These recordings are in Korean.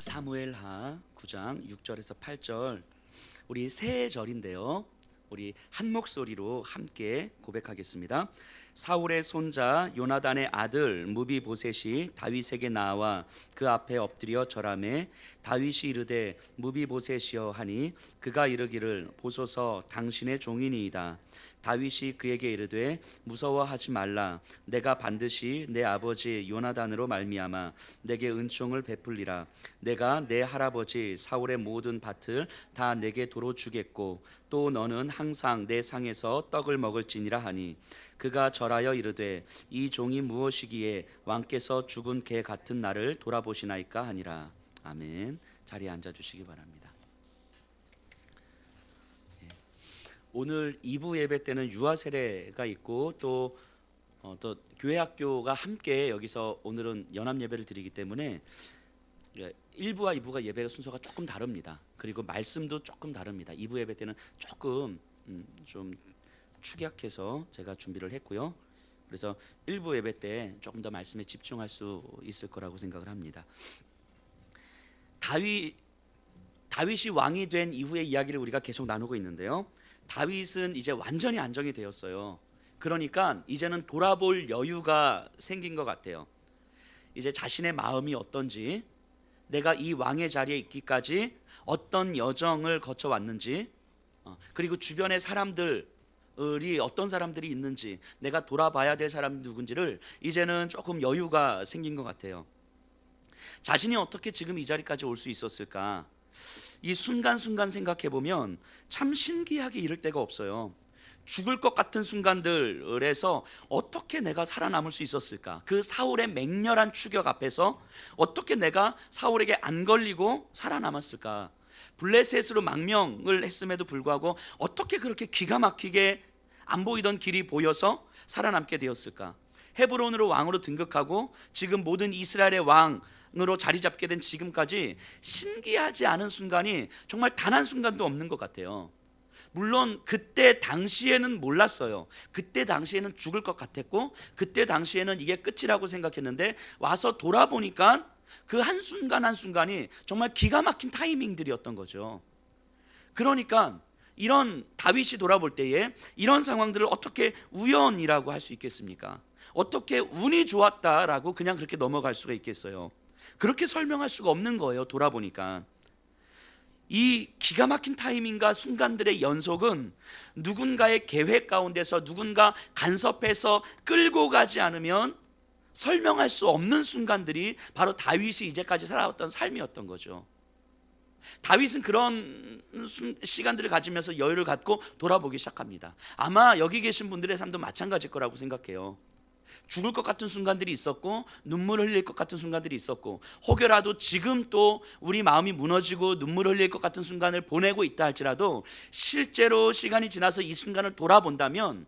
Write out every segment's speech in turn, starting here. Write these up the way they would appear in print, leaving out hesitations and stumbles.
사무엘하 9장 6절에서 8절, 우리 새 절인데요, 우리 한 목소리로 함께 고백하겠습니다. 사울의 손자 요나단의 아들 무비보셋이 다윗에게 나와 그 앞에 엎드려 절하매 다윗이 이르되 무비보셋이여 하니 그가 이르기를 보소서 당신의 종이니이다. 다윗이 그에게 이르되 무서워하지 말라. 내가 반드시 내 아버지 요나단으로 말미암아 내게 은총을 베풀리라. 내가 내 할아버지 사울의 모든 밭을 다 내게 도로 주겠고 또 너는 항상 내 상에서 떡을 먹을지니라 하니 그가 절하여 이르되 이 종이 무엇이기에 왕께서 죽은 개 같은 나를 돌아보시나이까 하니라. 아멘. 자리에 앉아 주시기 바랍니다. 오늘 2부 예배 때는 유아 세례가 있고 또 교회 학교가 함께 여기서 오늘은 연합 예배를 드리기 때문에 1부와 2부가 예배 순서가 조금 다릅니다. 그리고 말씀도 조금 다릅니다. 2부 예배 때는 조금 좀 축약해서 제가 준비를 했고요. 그래서 1부 예배 때 조금 더 말씀에 집중할 수 있을 거라고 생각을 합니다. 다윗이 왕이 된 이후의 이야기를 우리가 계속 나누고 있는데요, 다윗은 이제 완전히 안정이 되었어요. 그러니까 이제는 돌아볼 여유가 생긴 것 같아요. 이제 자신의 마음이 어떤지, 내가 이 왕의 자리에 있기까지 어떤 여정을 거쳐왔는지, 그리고 주변의 사람들이 어떤 사람들이 있는지, 내가 돌아봐야 될 사람이 누군지를 이제는 조금 여유가 생긴 것 같아요. 자신이 어떻게 지금 이 자리까지 올 수 있었을까? 이 순간순간 생각해보면 참 신기하게 이를 데가 없어요. 죽을 것 같은 순간들에서 어떻게 내가 살아남을 수 있었을까? 그 사울의 맹렬한 추격 앞에서 어떻게 내가 사울에게 안 걸리고 살아남았을까? 블레셋으로 망명을 했음에도 불구하고 어떻게 그렇게 기가 막히게 안 보이던 길이 보여서 살아남게 되었을까? 헤브론으로 왕으로 등극하고 지금 모든 이스라엘의 왕으로 자리 잡게 된 지금까지 신기하지 않은 순간이 정말 단 한 순간도 없는 것 같아요. 물론 그때 당시에는 몰랐어요. 그때 당시에는 죽을 것 같았고 그때 당시에는 이게 끝이라고 생각했는데 와서 돌아보니까 그 한순간 한순간이 정말 기가 막힌 타이밍들이었던 거죠. 그러니까 이런 다윗이 돌아볼 때에 이런 상황들을 어떻게 우연이라고 할 수 있겠습니까? 어떻게 운이 좋았다라고 그냥 그렇게 넘어갈 수가 있겠어요? 그렇게 설명할 수가 없는 거예요. 돌아보니까 이 기가 막힌 타이밍과 순간들의 연속은 누군가의 계획 가운데서 누군가 간섭해서 끌고 가지 않으면 설명할 수 없는 순간들이 바로 다윗이 이제까지 살아왔던 삶이었던 거죠. 다윗은 그런 시간들을 가지면서 여유를 갖고 돌아보기 시작합니다. 아마 여기 계신 분들의 삶도 마찬가지일 거라고 생각해요. 죽을 것 같은 순간들이 있었고 눈물을 흘릴 것 같은 순간들이 있었고 혹여라도 지금 또 우리 마음이 무너지고 눈물을 흘릴 것 같은 순간을 보내고 있다 할지라도 실제로 시간이 지나서 이 순간을 돌아본다면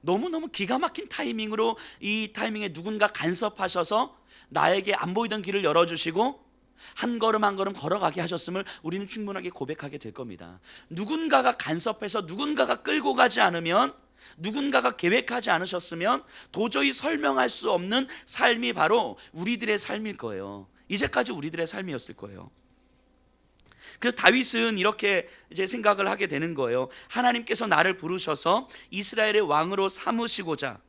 너무너무 기가 막힌 타이밍으로 이 타이밍에 누군가 간섭하셔서 나에게 안 보이던 길을 열어주시고 한 걸음 한 걸음 걸어가게 하셨음을 우리는 충분하게 고백하게 될 겁니다. 누군가가 간섭해서 누군가가 끌고 가지 않으면, 누군가가 계획하지 않으셨으면 도저히 설명할 수 없는 삶이 바로 우리들의 삶일 거예요. 이제까지 우리들의 삶이었을 거예요. 그래서 다윗은 이렇게 이제 생각을 하게 되는 거예요. 하나님께서 나를 부르셔서 이스라엘의 왕으로 삼으시고자,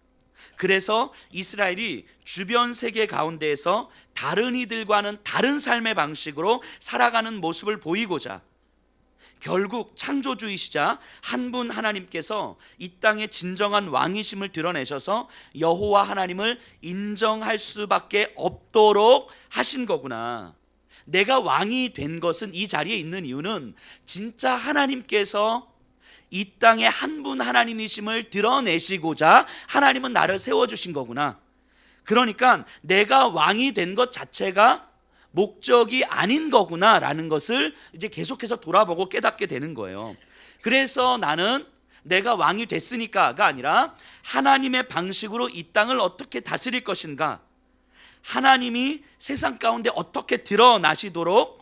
그래서 이스라엘이 주변 세계 가운데에서 다른 이들과는 다른 삶의 방식으로 살아가는 모습을 보이고자, 결국 창조주이시자 한 분 하나님께서 이 땅의 진정한 왕이심을 드러내셔서 여호와 하나님을 인정할 수밖에 없도록 하신 거구나. 내가 왕이 된 것은, 이 자리에 있는 이유는 진짜 하나님께서 이 땅에 한 분 하나님이심을 드러내시고자 하나님은 나를 세워주신 거구나. 그러니까 내가 왕이 된 것 자체가 목적이 아닌 거구나라는 것을 이제 계속해서 돌아보고 깨닫게 되는 거예요. 그래서 나는 내가 왕이 됐으니까가 아니라 하나님의 방식으로 이 땅을 어떻게 다스릴 것인가, 하나님이 세상 가운데 어떻게 드러나시도록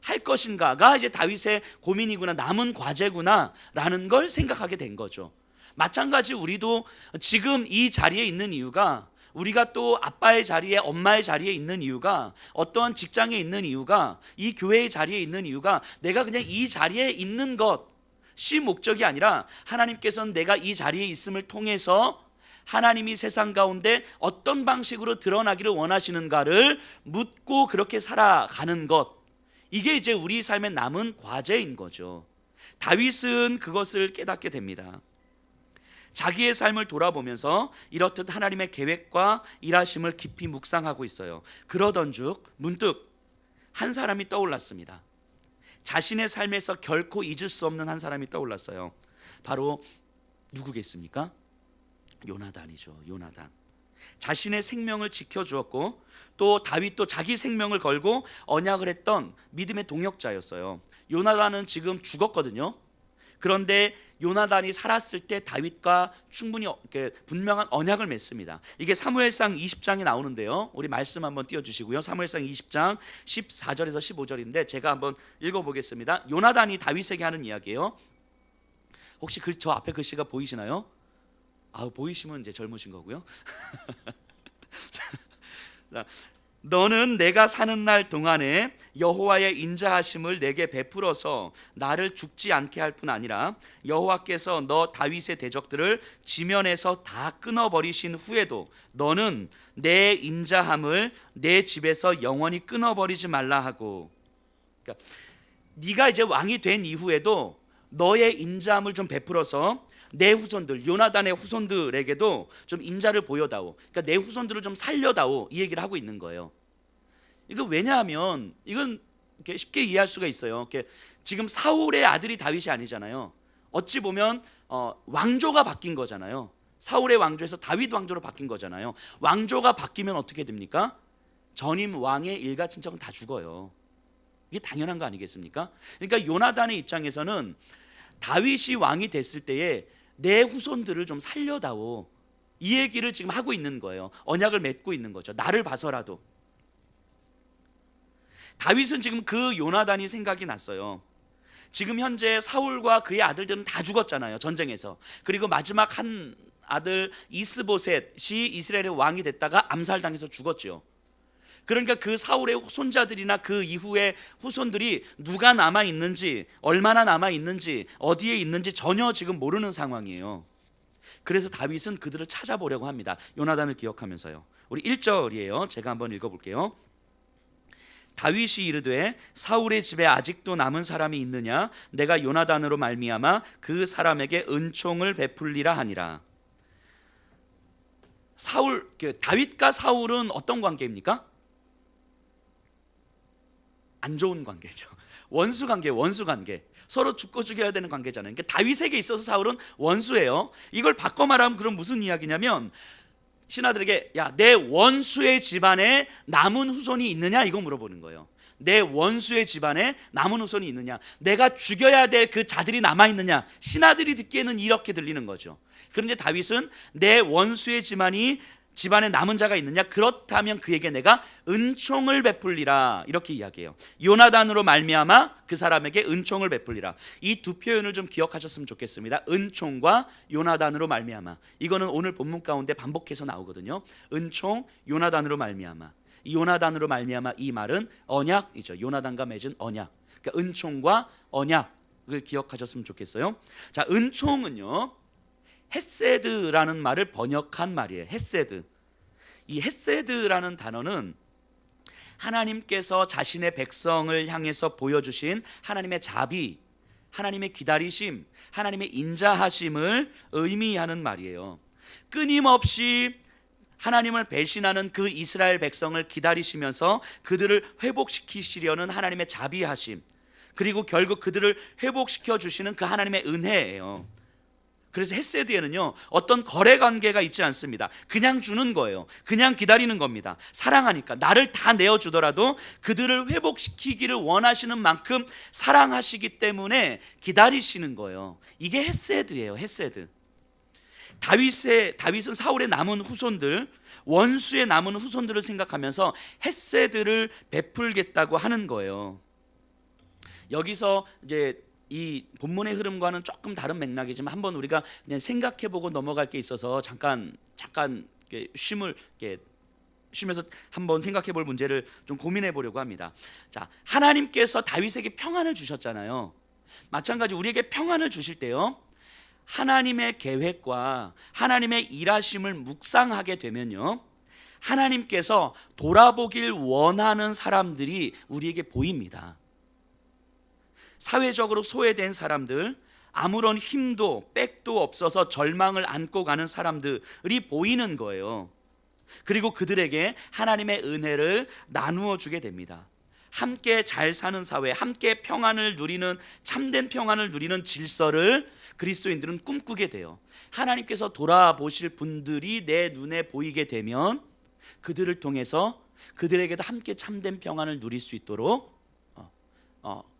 할 것인가가 이제 다윗의 고민이구나, 남은 과제구나 라는 걸 생각하게 된 거죠. 마찬가지 우리도 지금 이 자리에 있는 이유가 우리가 또 아빠의 자리에 엄마의 자리에 있는 이유가, 어떠한 직장에 있는 이유가, 이 교회의 자리에 있는 이유가 내가 그냥 이 자리에 있는 것이 목적이 아니라 하나님께서는 내가 이 자리에 있음을 통해서 하나님이 세상 가운데 어떤 방식으로 드러나기를 원하시는가를 묻고 그렇게 살아가는 것, 이게 이제 우리 삶의 남은 과제인 거죠. 다윗은 그것을 깨닫게 됩니다. 자기의 삶을 돌아보면서 이렇듯 하나님의 계획과 일하심을 깊이 묵상하고 있어요. 그러던 중 문득 한 사람이 떠올랐습니다. 자신의 삶에서 결코 잊을 수 없는 한 사람이 떠올랐어요. 바로 누구겠습니까? 요나단이죠. 요나단. 자신의 생명을 지켜주었고 또 다윗도 자기 생명을 걸고 언약을 했던 믿음의 동역자였어요. 요나단은 지금 죽었거든요. 그런데 요나단이 살았을 때 다윗과 충분히 분명한 언약을 맺습니다. 이게 사무엘상 20장에 나오는데요. 우리 말씀 한번 띄워주시고요. 사무엘상 20장 14절에서 15절인데 제가 한번 읽어보겠습니다. 요나단이 다윗에게 하는 이야기예요. 혹시 저 앞에 글씨가 보이시나요? 보이시면 이제 젊으신 거고요. 너는 내가 사는 날 동안에 여호와의 인자하심을 내게 베풀어서 나를 죽지 않게 할 뿐 아니라 여호와께서 너 다윗의 대적들을 지면에서 다 끊어버리신 후에도 너는 내 인자함을 내 집에서 영원히 끊어버리지 말라 하고, 그러니까 네가 이제 왕이 된 이후에도 너의 인자함을 좀 베풀어서 내 후손들, 요나단의 후손들에게도 좀 인자를 보여다오. 그러니까 내 후손들을 좀 살려다오. 이 얘기를 하고 있는 거예요. 이거 왜냐하면 이건 쉽게 이해할 수가 있어요. 지금 사울의 아들이 다윗이 아니잖아요. 어찌 보면 왕조가 바뀐 거잖아요. 사울의 왕조에서 다윗 왕조로 바뀐 거잖아요. 왕조가 바뀌면 어떻게 됩니까? 전임 왕의 일가 친척은 다 죽어요. 이게 당연한 거 아니겠습니까? 그러니까 요나단의 입장에서는 다윗이 왕이 됐을 때에 내 후손들을 좀 살려다오. 이 얘기를 지금 하고 있는 거예요. 언약을 맺고 있는 거죠. 나를 봐서라도. 다윗은 지금 그 요나단이 생각이 났어요. 지금 현재 사울과 그의 아들들은 다 죽었잖아요. 전쟁에서. 그리고 마지막 한 아들 이스보셋이 이스라엘의 왕이 됐다가 암살당해서 죽었죠. 그러니까 그 사울의 손자들이나 그 이후의 후손들이 누가 남아있는지, 얼마나 남아있는지, 어디에 있는지 전혀 지금 모르는 상황이에요. 그래서 다윗은 그들을 찾아보려고 합니다. 요나단을 기억하면서요. 우리 1절이에요. 제가 한번 읽어볼게요. 다윗이 이르되 사울의 집에 아직도 남은 사람이 있느냐? 내가 요나단으로 말미암아 그 사람에게 은총을 베풀리라 하니라. 다윗과 사울은 어떤 관계입니까? 안 좋은 관계죠. 원수 관계. 서로 죽고 죽여야 되는 관계잖아요. 그러니까 다윗에게 있어서 사울은 원수예요. 이걸 바꿔 말하면 그럼 무슨 이야기냐면 신하들에게 야, 내 원수의 집안에 남은 후손이 있느냐? 이거 물어보는 거예요. 내 원수의 집안에 남은 후손이 있느냐? 내가 죽여야 될 그 자들이 남아있느냐? 신하들이 듣기에는 이렇게 들리는 거죠. 그런데 다윗은 내 원수의 집안에 남은 자가 있느냐? 그렇다면 그에게 내가 은총을 베풀리라. 이렇게 이야기해요. 요나단으로 말미암아 그 사람에게 은총을 베풀리라. 이 두 표현을 좀 기억하셨으면 좋겠습니다. 은총과 요나단으로 말미암아. 이거는 오늘 본문 가운데 반복해서 나오거든요. 은총, 요나단으로 말미암아. 이 요나단으로 말미암아 이 말은 언약이죠. 요나단과 맺은 언약. 그러니까 은총과 언약을 기억하셨으면 좋겠어요. 자, 은총은요, 헤세드라는 말을 번역한 말이에요. 헤세드. 이 헤세드라는 단어는 하나님께서 자신의 백성을 향해서 보여주신 하나님의 자비, 하나님의 기다리심, 하나님의 인자하심을 의미하는 말이에요. 끊임없이 하나님을 배신하는 그 이스라엘 백성을 기다리시면서 그들을 회복시키시려는 하나님의 자비하심, 그리고 결국 그들을 회복시켜 주시는 그 하나님의 은혜예요. 그래서 헤세드에는요, 어떤 거래 관계가 있지 않습니다. 그냥 주는 거예요. 그냥 기다리는 겁니다. 사랑하니까 나를 다 내어주더라도 그들을 회복시키기를 원하시는 만큼 사랑하시기 때문에 기다리시는 거예요. 이게 헤세드예요. 헤세드. 다윗은 사울의 남은 후손들, 원수의 남은 후손들을 생각하면서 헤세드를 베풀겠다고 하는 거예요. 여기서 이제 이 본문의 흐름과는 조금 다른 맥락이지만 한번 우리가 그냥 생각해보고 넘어갈 게 있어서 잠깐 쉼을 쉬면서 한번 생각해 볼 문제를 좀 고민해 보려고 합니다. 자, 하나님께서 다윗에게 평안을 주셨잖아요. 마찬가지 우리에게 평안을 주실 때요, 하나님의 계획과 하나님의 일하심을 묵상하게 되면요, 하나님께서 돌아보길 원하는 사람들이 우리에게 보입니다. 사회적으로 소외된 사람들, 아무런 힘도 백도 없어서 절망을 안고 가는 사람들이 보이는 거예요. 그리고 그들에게 하나님의 은혜를 나누어 주게 됩니다. 함께 잘 사는 사회, 함께 평안을 누리는, 참된 평안을 누리는 질서를 그리스도인들은 꿈꾸게 돼요. 하나님께서 돌아보실 분들이 내 눈에 보이게 되면 그들을 통해서 그들에게도 함께 참된 평안을 누릴 수 있도록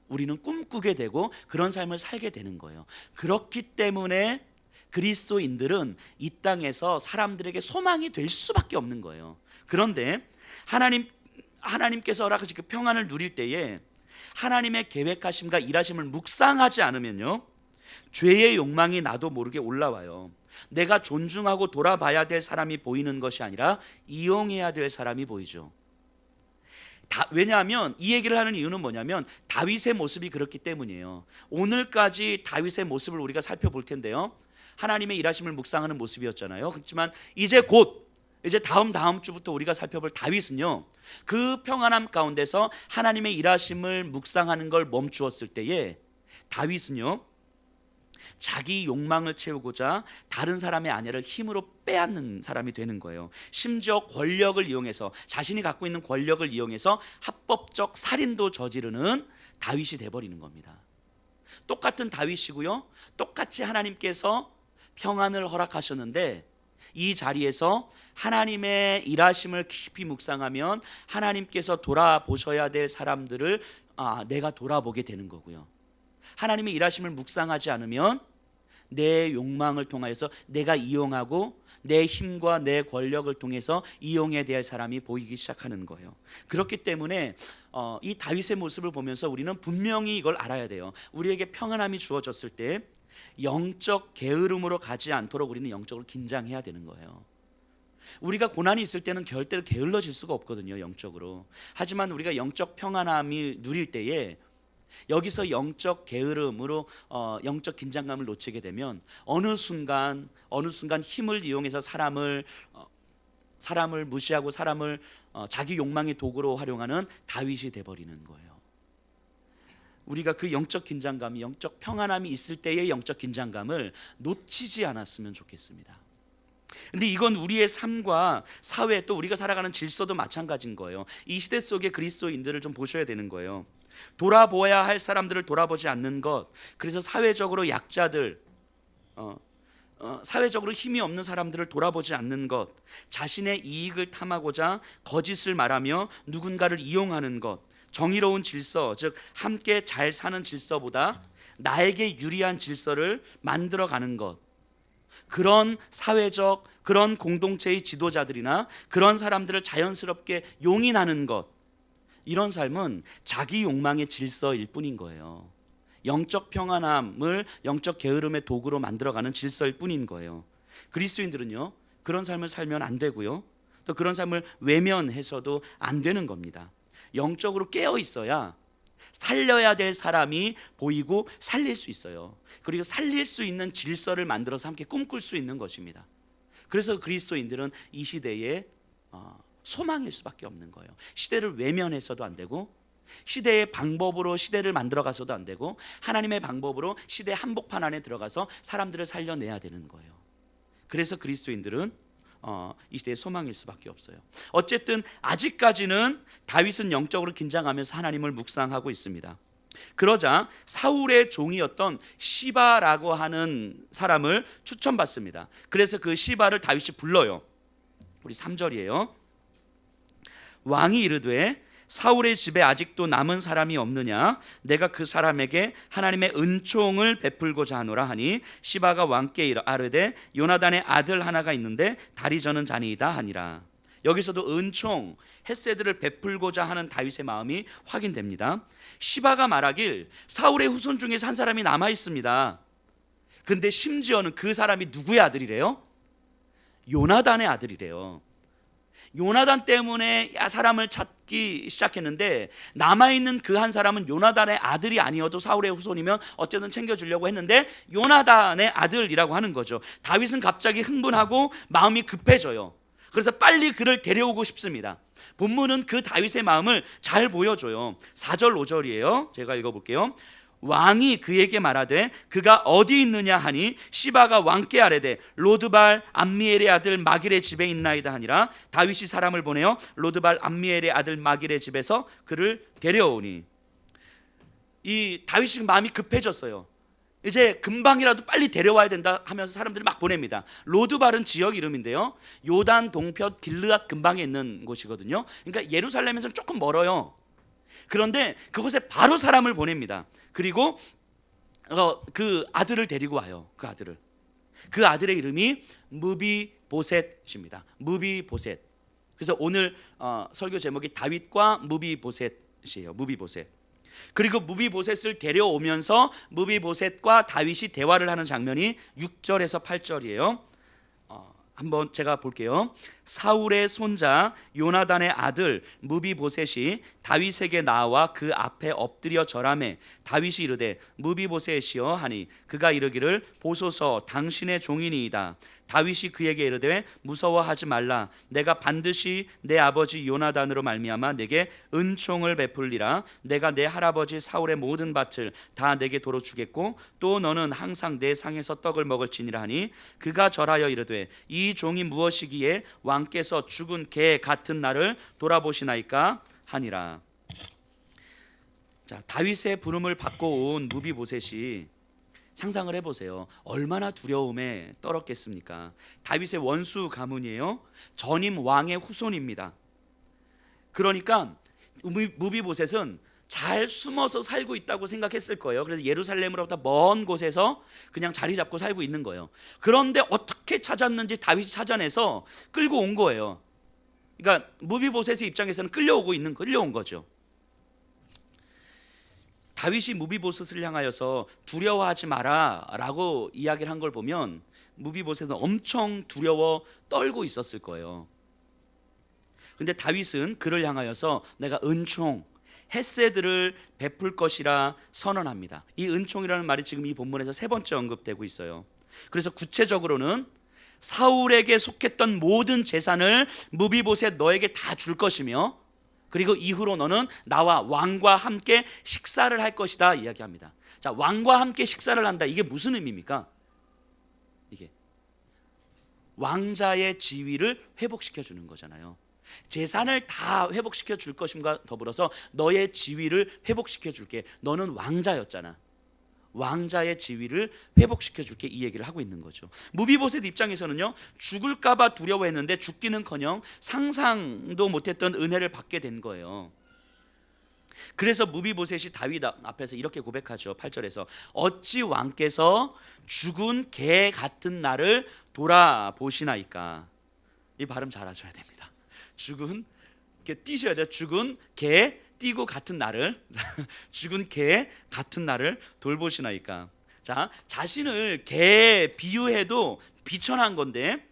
우리는 꿈꾸게 되고 그런 삶을 살게 되는 거예요. 그렇기 때문에 그리스도인들은 이 땅에서 사람들에게 소망이 될 수밖에 없는 거예요. 그런데 하나님께서 허락하신 그 평안을 누릴 때에 하나님의 계획하심과 일하심을 묵상하지 않으면요, 죄의 욕망이 나도 모르게 올라와요. 내가 존중하고 돌아봐야 될 사람이 보이는 것이 아니라 이용해야 될 사람이 보이죠. 왜냐하면 이 얘기를 하는 이유는 뭐냐면 다윗의 모습이 그렇기 때문이에요. 오늘까지 다윗의 모습을 우리가 살펴볼 텐데요, 하나님의 일하심을 묵상하는 모습이었잖아요. 그렇지만 이제 다음 주부터 우리가 살펴볼 다윗은요, 그 평안함 가운데서 하나님의 일하심을 묵상하는 걸 멈추었을 때에 다윗은요, 자기 욕망을 채우고자 다른 사람의 아내를 힘으로 빼앗는 사람이 되는 거예요. 심지어 권력을 이용해서, 자신이 갖고 있는 권력을 이용해서 합법적 살인도 저지르는 다윗이 돼버리는 겁니다. 똑같은 다윗이고요, 똑같이 하나님께서 평안을 허락하셨는데 이 자리에서 하나님의 일하심을 깊이 묵상하면 하나님께서 돌아보셔야 될 사람들을 내가 돌아보게 되는 거고요, 하나님의 일하심을 묵상하지 않으면 내 욕망을 통하여서 내가 이용하고 내 힘과 내 권력을 통해서 이용해야 될 사람이 보이기 시작하는 거예요. 그렇기 때문에 이 다윗의 모습을 보면서 우리는 분명히 이걸 알아야 돼요. 우리에게 평안함이 주어졌을 때 영적 게으름으로 가지 않도록 우리는 영적으로 긴장해야 되는 거예요. 우리가 고난이 있을 때는 절대로 게을러질 수가 없거든요, 영적으로. 하지만 우리가 영적 평안함을 누릴 때에 여기서 영적 게으름으로 영적 긴장감을 놓치게 되면 어느 순간 힘을 이용해서 사람을 무시하고 사람을 자기 욕망의 도구로 활용하는 다윗이 돼버리는 거예요. 우리가 그 영적 긴장감이, 영적 평안함이 있을 때의 영적 긴장감을 놓치지 않았으면 좋겠습니다. 근데 이건 우리의 삶과 사회, 또 우리가 살아가는 질서도 마찬가지인 거예요. 이 시대 속의 그리스도인들을 좀 보셔야 되는 거예요. 돌아보아야 할 사람들을 돌아보지 않는 것, 그래서 사회적으로 약자들, 사회적으로 힘이 없는 사람들을 돌아보지 않는 것, 자신의 이익을 탐하고자 거짓을 말하며 누군가를 이용하는 것, 정의로운 질서, 즉 함께 잘 사는 질서보다 나에게 유리한 질서를 만들어가는 것, 그런 사회적, 그런 공동체의 지도자들이나 그런 사람들을 자연스럽게 용인하는 것, 이런 삶은 자기 욕망의 질서일 뿐인 거예요. 영적 평안함을 영적 게으름의 도구로 만들어가는 질서일 뿐인 거예요. 그리스도인들은요, 그런 삶을 살면 안 되고요, 또 그런 삶을 외면해서도 안 되는 겁니다. 영적으로 깨어 있어야 살려야 될 사람이 보이고 살릴 수 있어요. 그리고 살릴 수 있는 질서를 만들어서 함께 꿈꿀 수 있는 것입니다. 그래서 그리스도인들은 이 시대에 소망일 수밖에 없는 거예요. 시대를 외면해서도 안 되고, 시대의 방법으로 시대를 만들어 가서도 안 되고, 하나님의 방법으로 시대 한복판 안에 들어가서 사람들을 살려내야 되는 거예요. 그래서 그리스도인들은 이 시대의 소망일 수밖에 없어요. 어쨌든 아직까지는 다윗은 영적으로 긴장하면서 하나님을 묵상하고 있습니다. 그러자 사울의 종이었던 시바라고 하는 사람을 추천받습니다. 그래서 그 시바를 다윗이 불러요. 우리 3절이에요. 왕이 이르되 사울의 집에 아직도 남은 사람이 없느냐? 내가 그 사람에게 하나님의 은총을 베풀고자 하노라 하니 시바가 왕께 아뢰되 요나단의 아들 하나가 있는데 다리 저는 자니이다 하니라. 여기서도 은총, 헤세드를 베풀고자 하는 다윗의 마음이 확인됩니다. 시바가 말하길 사울의 후손 중에서 한 사람이 남아 있습니다. 근데 심지어는 그 사람이 누구의 아들이래요? 요나단의 아들이래요. 요나단 때문에 사람을 찾기 시작했는데 남아있는 그 한 사람은 요나단의 아들이 아니어도 사울의 후손이면 어쨌든 챙겨주려고 했는데 요나단의 아들이라고 하는 거죠. 다윗은 갑자기 흥분하고 마음이 급해져요. 그래서 빨리 그를 데려오고 싶습니다. 본문은 그 다윗의 마음을 잘 보여줘요. 4절 5절이에요. 제가 읽어볼게요. 왕이 그에게 말하되 그가 어디 있느냐 하니 시바가 왕께 아뢰되 로드발 암미엘의 아들 마길의 집에 있나이다 하니라. 다윗이 사람을 보내어 로드발 암미엘의 아들 마길의 집에서 그를 데려오니. 이 다윗이 마음이 급해졌어요. 이제 금방이라도 빨리 데려와야 된다 하면서 사람들이 막 보냅니다. 로드발은 지역 이름인데요, 요단 동편 길르앗 근방에 있는 곳이거든요. 그러니까 예루살렘에서 조금 멀어요. 그런데 그곳에 바로 사람을 보냅니다. 그리고 그 아들을 데리고 와요. 그 아들의 이름이 무비보셋입니다. 무비보셋. 그래서 오늘 설교 제목이 다윗과 무비보셋이에요. 무비보셋. 그리고 무비보셋을 데려오면서 무비보셋과 다윗이 대화를 하는 장면이 6절에서 8절이에요. 한번 제가 볼게요. 사울의 손자 요나단의 아들 무비보셋이 다윗에게 나와 그 앞에 엎드려 절하매 다윗이 이르되 무비보셋이여 하니 그가 이르기를 보소서 당신의 종이니이다. 다윗이 그에게 이르되 무서워하지 말라. 내가 반드시 내 아버지 요나단으로 말미암아 내게 은총을 베풀리라. 내가 내 할아버지 사울의 모든 밭을 다 내게 도로 주겠고 또 너는 항상 내 상에서 떡을 먹을지니라 하니 그가 절하여 이르되 이 종이 무엇이기에 왕께서 죽은 개 같은 나를 돌아보시나이까 하니라. 자, 다윗의 부름을 받고 온 무비보셋이 상상을 해보세요. 얼마나 두려움에 떨었겠습니까? 다윗의 원수 가문이에요. 전임 왕의 후손입니다. 그러니까 무비보셋은 잘 숨어서 살고 있다고 생각했을 거예요. 그래서 예루살렘으로부터 먼 곳에서 그냥 자리 잡고 살고 있는 거예요. 그런데 어떻게 찾았는지 다윗이 찾아내서 끌고 온 거예요. 그러니까 무비보셋의 입장에서는 끌려온 거죠. 다윗이 무비보셋을 향하여서 두려워하지 마라 라고 이야기를 한 걸 보면 무비보셋은 엄청 두려워 떨고 있었을 거예요. 근데 다윗은 그를 향하여서 내가 은총, 헤세드를 베풀 것이라 선언합니다. 이 은총이라는 말이 지금 이 본문에서 세 번째 언급되고 있어요. 그래서 구체적으로는 사울에게 속했던 모든 재산을 무비보셋 너에게 다 줄 것이며 그리고 이후로 너는 나와 왕과 함께 식사를 할 것이다 이야기합니다. 자, 왕과 함께 식사를 한다. 이게 무슨 의미입니까? 이게 왕자의 지위를 회복시켜 주는 거잖아요. 재산을 다 회복시켜 줄 것임과 더불어서 너의 지위를 회복시켜 줄게. 너는 왕자였잖아. 왕자의 지위를 회복시켜 줄게. 이 얘기를 하고 있는 거죠. 무비보셋 입장에서는요, 죽을까 봐 두려워했는데 죽기는커녕 상상도 못했던 은혜를 받게 된 거예요. 그래서 무비보셋이 다윗 앞에서 이렇게 고백하죠. 8절에서 어찌 왕께서 죽은 개 같은 나를 돌아보시나이까. 이 발음 잘하셔야 됩니다. 죽은 개 띄셔야 돼요. 죽은 개 띄고 같은 나를 죽은 개 같은 나를 돌보시나이까. 자, 자신을 개에 비유해도 비천한 건데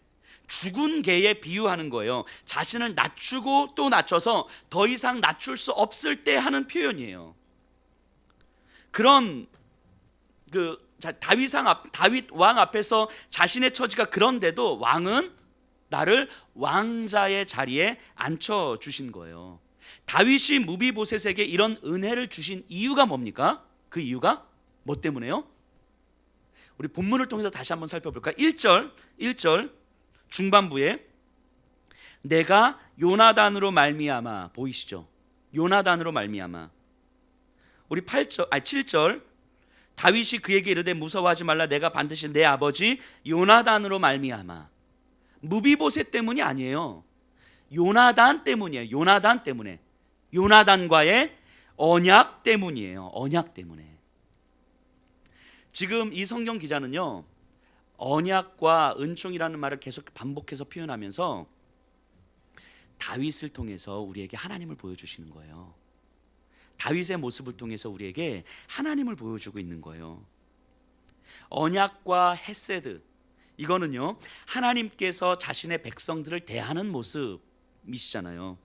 죽은 개에 비유하는 거예요. 자신을 낮추고 또 낮춰서 더 이상 낮출 수 없을 때 하는 표현이에요. 그런 다윗 왕 앞에서 자신의 처지가 그런데도 왕은 나를 왕자의 자리에 앉혀 주신 거예요. 다윗이 무비보셋에게 이런 은혜를 주신 이유가 뭡니까? 그 이유가 뭐 때문에요? 우리 본문을 통해서 다시 한번 살펴볼까요? 1절 중반부에 내가 요나단으로 말미암아, 보이시죠? 요나단으로 말미암아. 우리 7절 다윗이 그에게 이르되 무서워하지 말라. 내가 반드시 내 아버지 요나단으로 말미암아. 무비보셋 때문이 아니에요. 요나단 때문이에요. 요나단 때문에. 요나단과의 언약 때문이에요. 언약 때문에. 지금 이 성경 기자는요, 언약과 은총이라는 말을 계속 반복해서 표현하면서 다윗을 통해서 우리에게 하나님을 보여주시는 거예요. 다윗의 모습을 통해서 우리에게 하나님을 보여주고 있는 거예요. 언약과 헤세드, 이거는요, 하나님께서 자신의 백성들을 대하는 모습이시잖아요.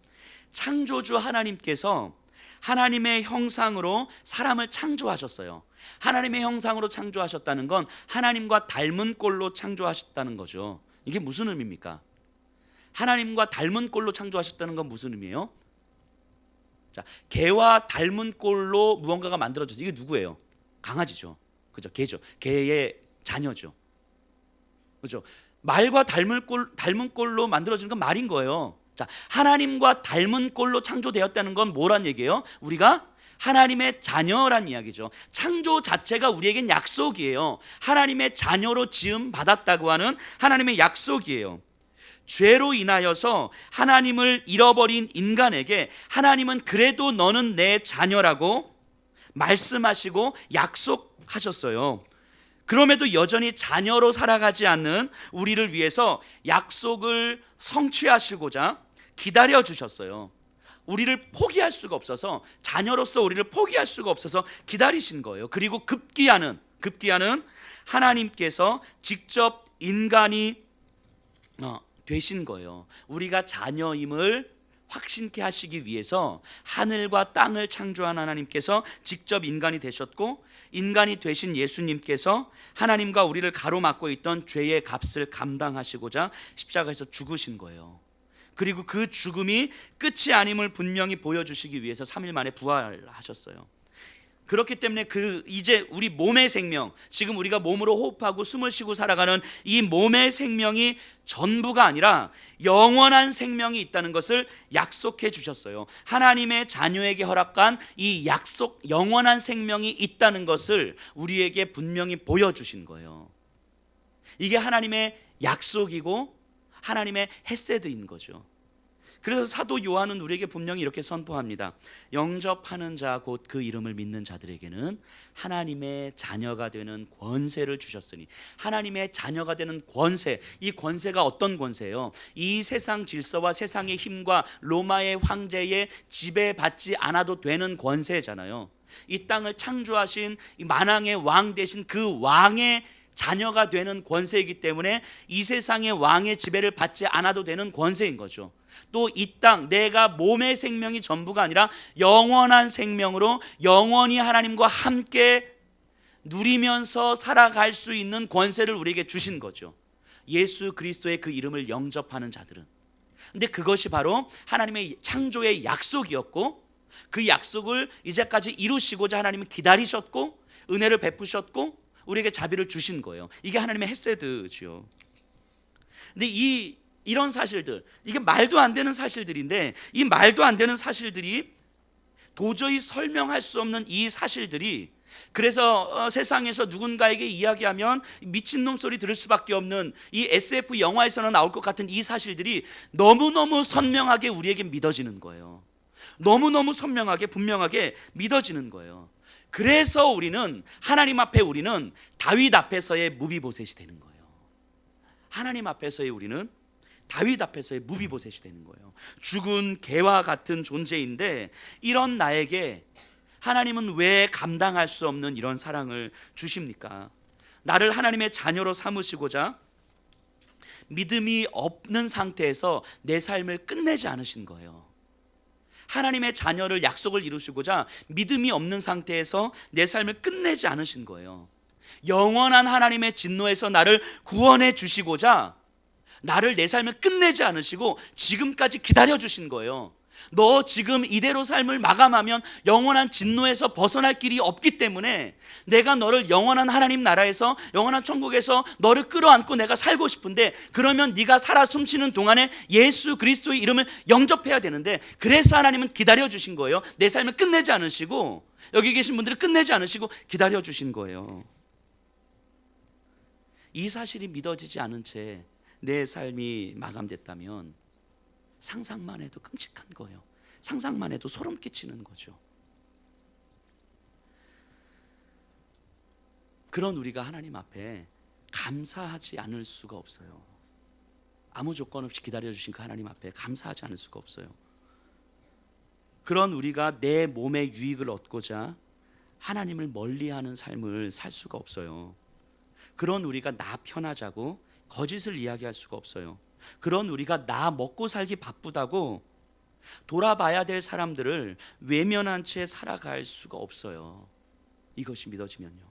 창조주 하나님께서 하나님의 형상으로 사람을 창조하셨어요. 하나님의 형상으로 창조하셨다는 건 하나님과 닮은 꼴로 창조하셨다는 거죠. 이게 무슨 의미입니까? 하나님과 닮은 꼴로 창조하셨다는 건 무슨 의미예요? 자, 개와 닮은 꼴로 무언가가 만들어졌어요. 이게 누구예요? 강아지죠. 그죠? 개죠. 개의 자녀죠. 그죠? 말과 닮은 꼴로 만들어지는 건 말인 거예요. 자, 하나님과 닮은 꼴로 창조되었다는 건 뭐란 얘기예요? 우리가 하나님의 자녀란 이야기죠. 창조 자체가 우리에겐 약속이에요. 하나님의 자녀로 지음 받았다고 하는 하나님의 약속이에요. 죄로 인하여서 하나님을 잃어버린 인간에게 하나님은 그래도 너는 내 자녀라고 말씀하시고 약속하셨어요. 그럼에도 여전히 자녀로 살아가지 않는 우리를 위해서 약속을 성취하시고자 기다려 주셨어요. 우리를 포기할 수가 없어서, 자녀로서 우리를 포기할 수가 없어서 기다리신 거예요. 그리고 급기야는 하나님께서 직접 인간이 되신 거예요. 우리가 자녀임을 확신케 하시기 위해서 하늘과 땅을 창조한 하나님께서 직접 인간이 되셨고, 인간이 되신 예수님께서 하나님과 우리를 가로막고 있던 죄의 값을 감당하시고자 십자가에서 죽으신 거예요. 그리고 그 죽음이 끝이 아님을 분명히 보여주시기 위해서 3일 만에 부활하셨어요. 그렇기 때문에 이제 우리 몸의 생명, 지금 우리가 몸으로 호흡하고 숨을 쉬고 살아가는 이 몸의 생명이 전부가 아니라 영원한 생명이 있다는 것을 약속해 주셨어요. 하나님의 자녀에게 허락한 이 약속, 영원한 생명이 있다는 것을 우리에게 분명히 보여주신 거예요. 이게 하나님의 약속이고 하나님의 헤세드인 거죠. 그래서 사도 요한은 우리에게 분명히 이렇게 선포합니다. 영접하는 자 곧 그 이름을 믿는 자들에게는 하나님의 자녀가 되는 권세를 주셨으니, 하나님의 자녀가 되는 권세, 이 권세가 어떤 권세예요? 이 세상 질서와 세상의 힘과 로마의 황제의 지배받지 않아도 되는 권세잖아요. 이 땅을 창조하신 이 만왕의 왕 되신 그 왕의 자녀가 되는 권세이기 때문에 이 세상의 왕의 지배를 받지 않아도 되는 권세인 거죠. 또 이 땅, 내가 몸의 생명이 전부가 아니라 영원한 생명으로 영원히 하나님과 함께 누리면서 살아갈 수 있는 권세를 우리에게 주신 거죠. 예수 그리스도의 그 이름을 영접하는 자들은. 근데 그것이 바로 하나님의 창조의 약속이었고, 그 약속을 이제까지 이루시고자 하나님은 기다리셨고 은혜를 베푸셨고 우리에게 자비를 주신 거예요. 이게 하나님의 헤세드지요. 근데 이런 사실들, 이게 말도 안 되는 사실들인데, 이 말도 안 되는 사실들이, 도저히 설명할 수 없는 이 사실들이, 그래서 세상에서 누군가에게 이야기하면 미친놈 소리 들을 수밖에 없는 이 SF 영화에서는 나올 것 같은 이 사실들이 너무너무 선명하게 우리에게 믿어지는 거예요. 너무너무 선명하게 분명하게 믿어지는 거예요. 그래서 우리는 하나님 앞에, 우리는 다윗 앞에서의 무비보셋이 되는 거예요. 하나님 앞에서의 우리는 다윗 앞에서의 무비보셋이 되는 거예요. 죽은 개와 같은 존재인데 이런 나에게 하나님은 왜 감당할 수 없는 이런 사랑을 주십니까? 나를 하나님의 자녀로 삼으시고자 믿음이 없는 상태에서 내 삶을 끝내지 않으신 거예요. 하나님의 자녀를 약속을 이루시고자 믿음이 없는 상태에서 내 삶을 끝내지 않으신 거예요. 영원한 하나님의 진노에서 나를 구원해 주시고자 나를, 내 삶을 끝내지 않으시고 지금까지 기다려 주신 거예요. 너 지금 이대로 삶을 마감하면 영원한 진노에서 벗어날 길이 없기 때문에 내가 너를 영원한 하나님 나라에서, 영원한 천국에서 너를 끌어안고 내가 살고 싶은데, 그러면 네가 살아 숨쉬는 동안에 예수 그리스도의 이름을 영접해야 되는데, 그래서 하나님은 기다려 주신 거예요. 내 삶을 끝내지 않으시고, 여기 계신 분들을 끝내지 않으시고 기다려 주신 거예요. 이 사실이 믿어지지 않은 채 내 삶이 마감됐다면 상상만 해도 끔찍한 거예요. 상상만 해도 소름 끼치는 거죠. 그런 우리가 하나님 앞에 감사하지 않을 수가 없어요. 아무 조건 없이 기다려주신 그 하나님 앞에 감사하지 않을 수가 없어요. 그런 우리가 내 몸의 유익을 얻고자 하나님을 멀리하는 삶을 살 수가 없어요. 그런 우리가 나 편하자고 거짓을 이야기할 수가 없어요. 그런 우리가 나 먹고 살기 바쁘다고 돌아봐야 될 사람들을 외면한 채 살아갈 수가 없어요. 이것이 믿어지면요.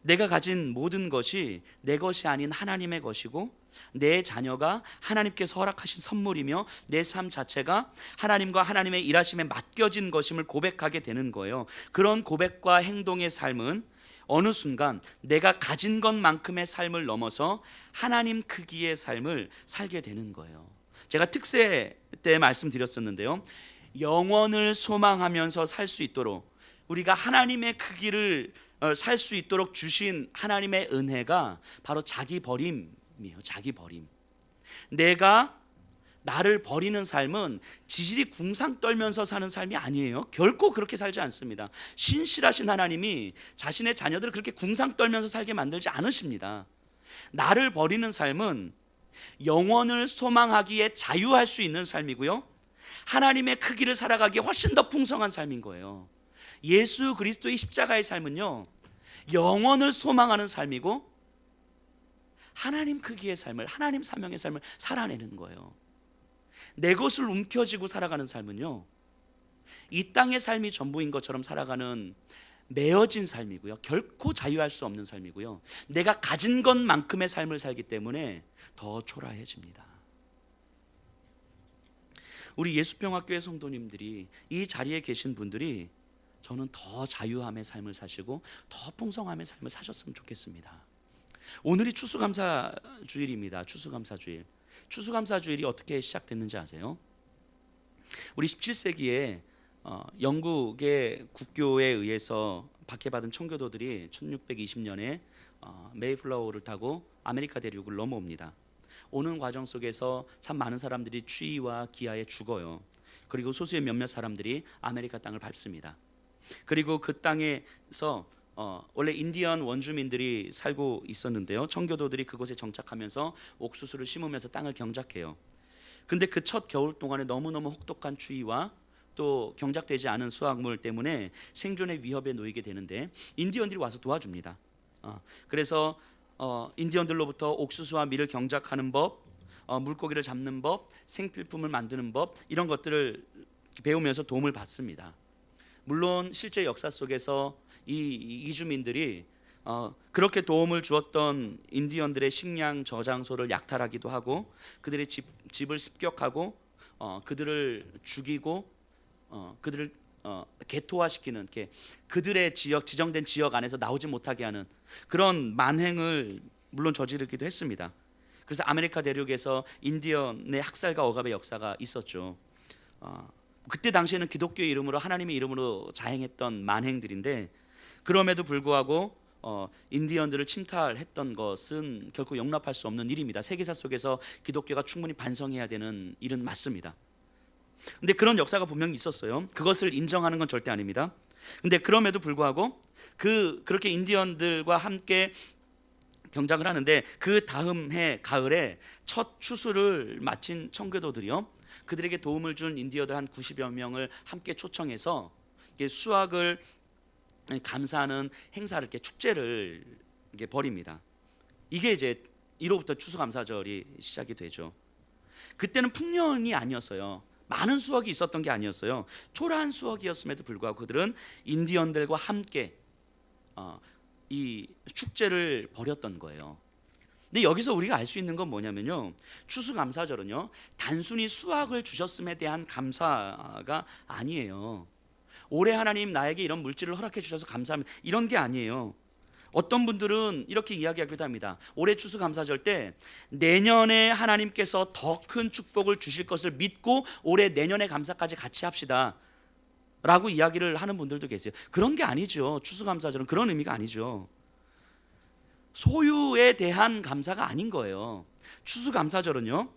내가 가진 모든 것이 내 것이 아닌 하나님의 것이고 내 자녀가 하나님께서 허락하신 선물이며 내 삶 자체가 하나님과 하나님의 일하심에 맡겨진 것임을 고백하게 되는 거예요. 그런 고백과 행동의 삶은 어느 순간 내가 가진 것만큼의 삶을 넘어서 하나님 크기의 삶을 살게 되는 거예요. 제가 특세 때 말씀드렸었는데요. 영원을 소망하면서 살 수 있도록 우리가 하나님의 크기를 살 수 있도록 주신 하나님의 은혜가 바로 자기 버림이에요. 자기 버림. 내가 나를 버리는 삶은 지질이 궁상 떨면서 사는 삶이 아니에요. 결코 그렇게 살지 않습니다. 신실하신 하나님이 자신의 자녀들을 그렇게 궁상 떨면서 살게 만들지 않으십니다. 나를 버리는 삶은 영원을 소망하기에 자유할 수 있는 삶이고요, 하나님의 크기를 살아가기에 훨씬 더 풍성한 삶인 거예요. 예수 그리스도의 십자가의 삶은요, 영원을 소망하는 삶이고 하나님 크기의 삶을, 하나님 사명의 삶을 살아내는 거예요. 내 것을 움켜쥐고 살아가는 삶은요, 이 땅의 삶이 전부인 것처럼 살아가는 매어진 삶이고요, 결코 자유할 수 없는 삶이고요, 내가 가진 것만큼의 삶을 살기 때문에 더 초라해집니다. 우리 예수평화교회 성도님들이, 이 자리에 계신 분들이 저는 더 자유함의 삶을 사시고 더 풍성함의 삶을 사셨으면 좋겠습니다. 오늘이 추수감사주일입니다. 추수감사주일. 추수감사주일이 어떻게 시작됐는지 아세요? 우리 17세기에 영국의 국교에 의해서 박해받은 청교도들이 1620년에 메이플라워를 타고 아메리카 대륙을 넘어옵니다. 오는 과정 속에서 참 많은 사람들이 추위와 기아에 죽어요. 그리고 소수의 몇몇 사람들이 아메리카 땅을 밟습니다. 그리고 그 땅에서 원래 인디언 원주민들이 살고 있었는데요, 청교도들이 그곳에 정착하면서 옥수수를 심으면서 땅을 경작해요. 근데 그 첫 겨울 동안에 너무너무 혹독한 추위와 또 경작되지 않은 수확물 때문에 생존의 위협에 놓이게 되는데 인디언들이 와서 도와줍니다. 그래서 인디언들로부터 옥수수와 밀을 경작하는 법, 물고기를 잡는 법, 생필품을 만드는 법, 이런 것들을 배우면서 도움을 받습니다. 물론 실제 역사 속에서 이 이주민들이 그렇게 도움을 주었던 인디언들의 식량 저장소를 약탈하기도 하고 그들의 집을 습격하고 그들을 죽이고 그들을 개토화시키는, 그들의 지역, 지정된 지역 안에서 나오지 못하게 하는 그런 만행을 물론 저지르기도 했습니다. 그래서 아메리카 대륙에서 인디언의 학살과 억압의 역사가 있었죠. 그때 당시에는 기독교의 이름으로, 하나님의 이름으로 자행했던 만행들인데, 그럼에도 불구하고 인디언들을 침탈했던 것은 결코 용납할 수 없는 일입니다. 세계사 속에서 기독교가 충분히 반성해야 되는 일은 맞습니다. 근데 그런 역사가 분명히 있었어요. 그것을 인정하는 건 절대 아닙니다. 근데 그럼에도 불구하고 그렇게 인디언들과 함께 경작을 하는데, 그 다음 해 가을에 첫 추수를 마친 청교도들이요, 그들에게 도움을 준 인디언들 한 90여 명을 함께 초청해서 수확을 감사하는 행사를, 이렇게 축제를 이렇게 벌입니다. 이게 이제 1호부터 추수감사절이 시작이 되죠. 그때는 풍년이 아니었어요. 많은 수확이 있었던 게 아니었어요. 초라한 수확이었음에도 불구하고 그들은 인디언들과 함께 이 축제를 벌였던 거예요. 근데 여기서 우리가 알 수 있는 건 뭐냐면요, 추수감사절은요, 단순히 수확을 주셨음에 대한 감사가 아니에요. 올해 하나님 나에게 이런 물질을 허락해 주셔서 감사합니다, 이런 게 아니에요. 어떤 분들은 이렇게 이야기하기도 합니다. 올해 추수감사절 때 내년에 하나님께서 더 큰 축복을 주실 것을 믿고 올해 내년의 감사까지 같이 합시다 라고 이야기를 하는 분들도 계세요. 그런 게 아니죠. 추수감사절은 그런 의미가 아니죠. 소유에 대한 감사가 아닌 거예요. 추수감사절은요,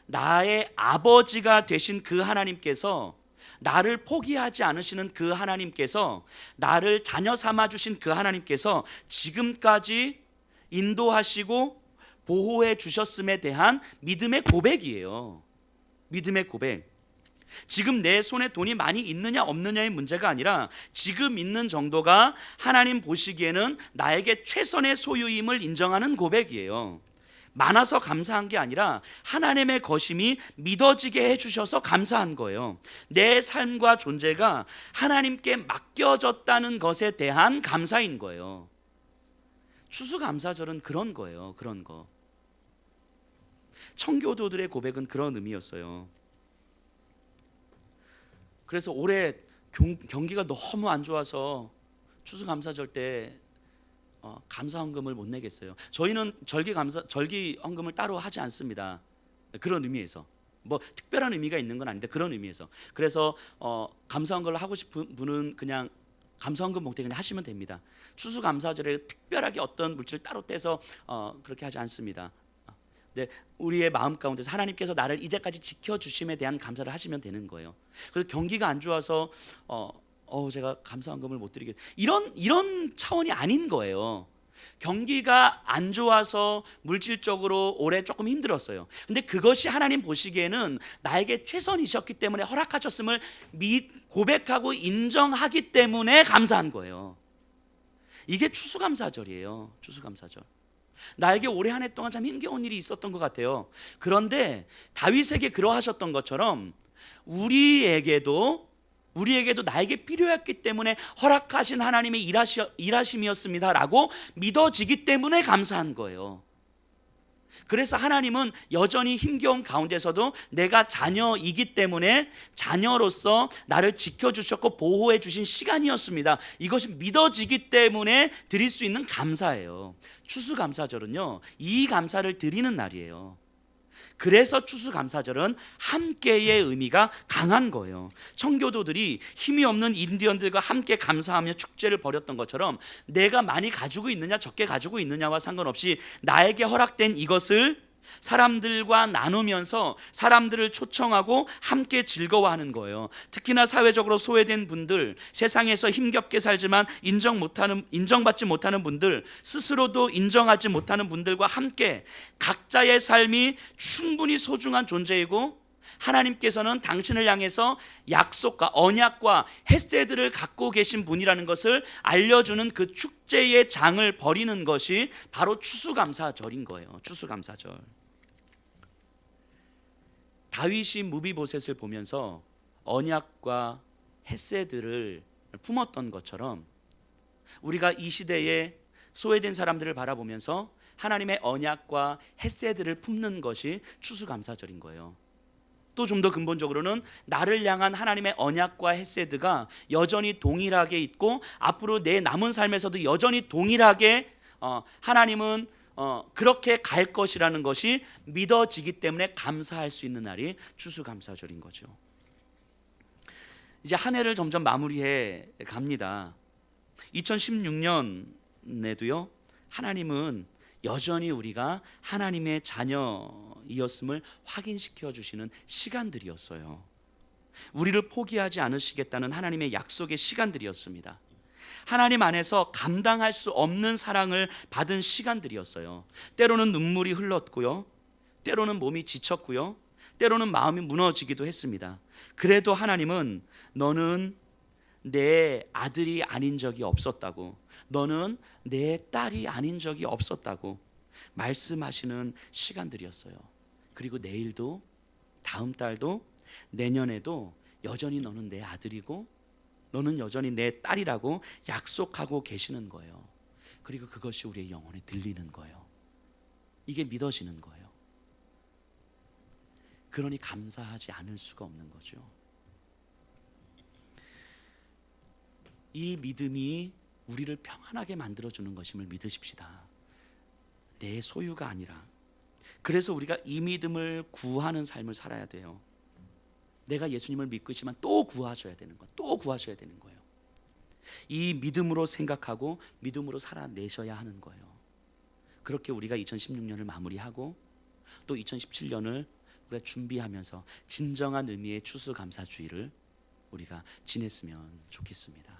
나의 아버지가 되신 그 하나님께서, 나를 포기하지 않으시는 그 하나님께서, 나를 자녀 삼아 주신 그 하나님께서 지금까지 인도하시고 보호해 주셨음에 대한 믿음의 고백이에요. 믿음의 고백. 지금 내 손에 돈이 많이 있느냐 없느냐의 문제가 아니라 지금 있는 정도가 하나님 보시기에는 나에게 최선의 소유임을 인정하는 고백이에요. 많아서 감사한 게 아니라 하나님의 거심이 믿어지게 해주셔서 감사한 거예요. 내 삶과 존재가 하나님께 맡겨졌다는 것에 대한 감사인 거예요. 추수감사절은 그런 거예요. 그런 거. 청교도들의 고백은 그런 의미였어요. 그래서 올해 경기가 너무 안 좋아서 추수감사절 때 감사헌금을 못 내겠어요. 저희는 절기 헌금을 따로 하지 않습니다. 그런 의미에서 뭐 특별한 의미가 있는 건 아닌데 그런 의미에서. 그래서 감사헌금을 하고 싶은 분은 그냥 감사헌금 목대 그냥 하시면 됩니다. 추수감사절에 특별하게 어떤 물질 따로 떼서 그렇게 하지 않습니다. 네, 우리의 마음 가운데서 하나님께서 나를 이제까지 지켜주심에 대한 감사를 하시면 되는 거예요. 그래서 경기가 안 좋아서 제가 감사헌금을 못 드리겠 이런 차원이 아닌 거예요. 경기가 안 좋아서 물질적으로 올해 조금 힘들었어요. 근데 그것이 하나님 보시기에는 나에게 최선이셨기 때문에 허락하셨음을 고백하고 인정하기 때문에 감사한 거예요. 이게 추수감사절이에요. 추수감사절. 나에게 올해 한 해 동안 참 힘겨운 일이 있었던 것 같아요. 그런데 다윗에게 그러하셨던 것처럼 우리에게도 나에게 필요했기 때문에 허락하신 하나님의 일하심이었습니다라고 믿어지기 때문에 감사한 거예요. 그래서 하나님은 여전히 힘겨운 가운데서도 내가 자녀이기 때문에 자녀로서 나를 지켜주셨고 보호해 주신 시간이었습니다. 이것이 믿어지기 때문에 드릴 수 있는 감사예요. 추수감사절은요, 이 감사를 드리는 날이에요. 그래서 추수감사절은 함께의 의미가 강한 거예요. 청교도들이 힘이 없는 인디언들과 함께 감사하며 축제를 벌였던 것처럼 내가 많이 가지고 있느냐 적게 가지고 있느냐와 상관없이 나에게 허락된 이것을 사람들과 나누면서 사람들을 초청하고 함께 즐거워하는 거예요. 특히나 사회적으로 소외된 분들, 세상에서 힘겹게 살지만 인정받지 못하는 분들, 스스로도 인정하지 못하는 분들과 함께 각자의 삶이 충분히 소중한 존재이고 하나님께서는 당신을 향해서 약속과 언약과 헤세드를 갖고 계신 분이라는 것을 알려주는 그 축제의 장을 벌이는 것이 바로 추수감사절인 거예요. 추수감사절. 다윗이 무비보셋을 보면서 언약과 헤세드를 품었던 것처럼 우리가 이 시대에 소외된 사람들을 바라보면서 하나님의 언약과 헤세드를 품는 것이 추수감사절인 거예요. 또 좀 더 근본적으로는 나를 향한 하나님의 언약과 헤세드가 여전히 동일하게 있고 앞으로 내 남은 삶에서도 여전히 동일하게 하나님은 그렇게 갈 것이라는 것이 믿어지기 때문에 감사할 수 있는 날이 추수감사절인 거죠. 이제 한 해를 점점 마무리해 갑니다. 2016년에도요, 하나님은 여전히 우리가 하나님의 자녀이었음을 확인시켜 주시는 시간들이었어요. 우리를 포기하지 않으시겠다는 하나님의 약속의 시간들이었습니다. 하나님 안에서 감당할 수 없는 사랑을 받은 시간들이었어요. 때로는 눈물이 흘렀고요, 때로는 몸이 지쳤고요, 때로는 마음이 무너지기도 했습니다. 그래도 하나님은 너는 내 아들이 아닌 적이 없었다고, 너는 내 딸이 아닌 적이 없었다고 말씀하시는 시간들이었어요. 그리고 내일도, 다음 달도, 내년에도 여전히 너는 내 아들이고 너는 여전히 내 딸이라고 약속하고 계시는 거예요. 그리고 그것이 우리의 영혼에 들리는 거예요. 이게 믿어지는 거예요. 그러니 감사하지 않을 수가 없는 거죠. 이 믿음이 우리를 평안하게 만들어주는 것임을 믿으십시다. 내 소유가 아니라. 그래서 우리가 이 믿음을 구하는 삶을 살아야 돼요. 내가 예수님을 믿고 있지만 또 구하셔야 되는 거, 또 구하셔야 되는 거예요. 이 믿음으로 생각하고 믿음으로 살아내셔야 하는 거예요. 그렇게 우리가 2016년을 마무리하고 또 2017년을 우리가 준비하면서 진정한 의미의 추수감사주의를 우리가 지냈으면 좋겠습니다.